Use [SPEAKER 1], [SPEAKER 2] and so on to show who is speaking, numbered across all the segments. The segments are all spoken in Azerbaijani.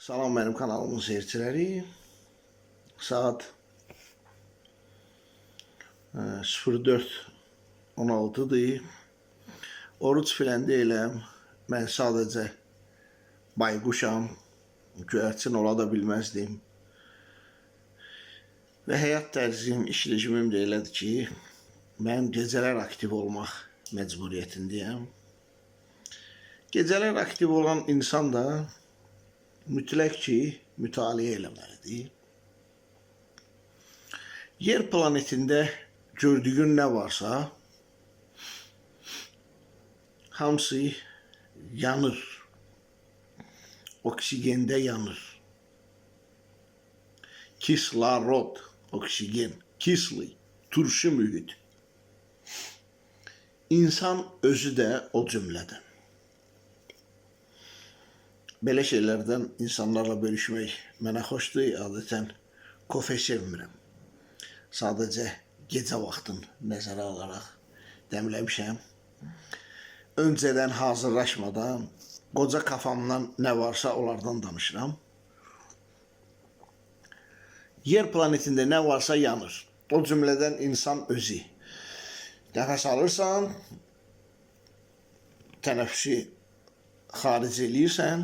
[SPEAKER 1] Salam benim kanalımın seyirciləri. Saat 04:16-dır. Oruç filan deyiləm. Mən sadəcə bayquşam. Göyərçin ola da bilməzdim. Və həyat tərzim, iş rejimim də elədir ki, mən gecələr aktiv olmaq məcburiyyətindəyəm. Gecələr aktiv olan insan da mütləq ki, mütaliə eləməlidir. Yer planetində gördüyün nə varsa, hamısı yanır. Oksigende yanır. Kislorod, oksigen, kisli, turşu mühit. İnsan özü də o cümlədən. Belə şeylərdən insanlarla bölüşmək mənə xoşdur. Adətən kofe sevmirəm. Sadəcə gecə vaxtını nəzərə alaraq dəmləmişəm. Öncədən hazırlaşmadan, qoca kafamdan nə varsa onlardan danışıram. Yer planetində nə varsa yanır. O cümlədən insan özü. Nəfəs alırsan, tənəffüsü xaric eləyirsən,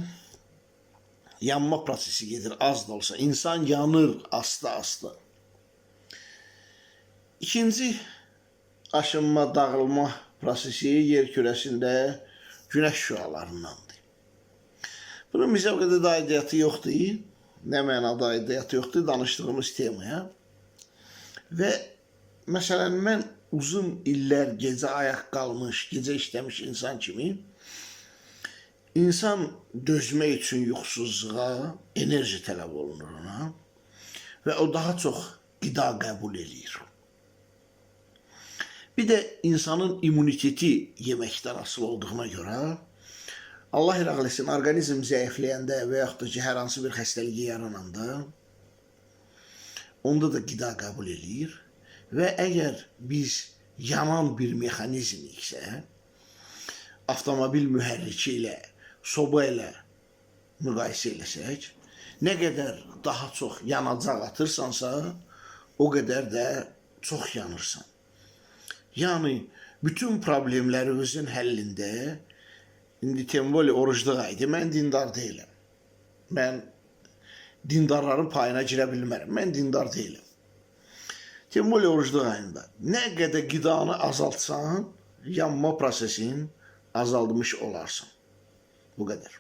[SPEAKER 1] yanma prosesi gedir, az da olsa. İnsan yanır asta-asta. İkinci aşınma, dağılma prosesi yer kürəsində günəş şüalarındandır. Bunun bizə o qədər də aidiyyatı yoxdur. Nə mənada aidiyyatı yoxdur danışdığımız temaya. Və məsələn, mən uzun illər gecə ayaq qalmış, gecə işləmiş insan kimi insan dözmək üçün yuxusuzluğa enerji tələb olunur ona və o daha çox qida qəbul edir. Bir də insanın immuniteti yeməkdən asılı olduğuna görə Allah iraq eləsin, orqanizm zəifləyəndə və yaxud da ki, hər hansı bir xəstəliyi yarananda onda da qida qəbul edir və əgər biz yanan bir mexanizmiksə, avtomobil mühərriki ilə, soba ilə müqayisə eləsək, nə qədər daha çox yanacaq atırsansa, o qədər də çox yanırsan. Yəni, bütün problemlərimizin həllində, indi Temboli orucluq aydı, mən dindar deyiləm. Mən dindarların payına girə bilmərəm, mən dindar deyiləm. Temboli orucluq ayında nə qədər qidanı azaltsan, yanma prosesin azaldmış olarsan. Bu qədər.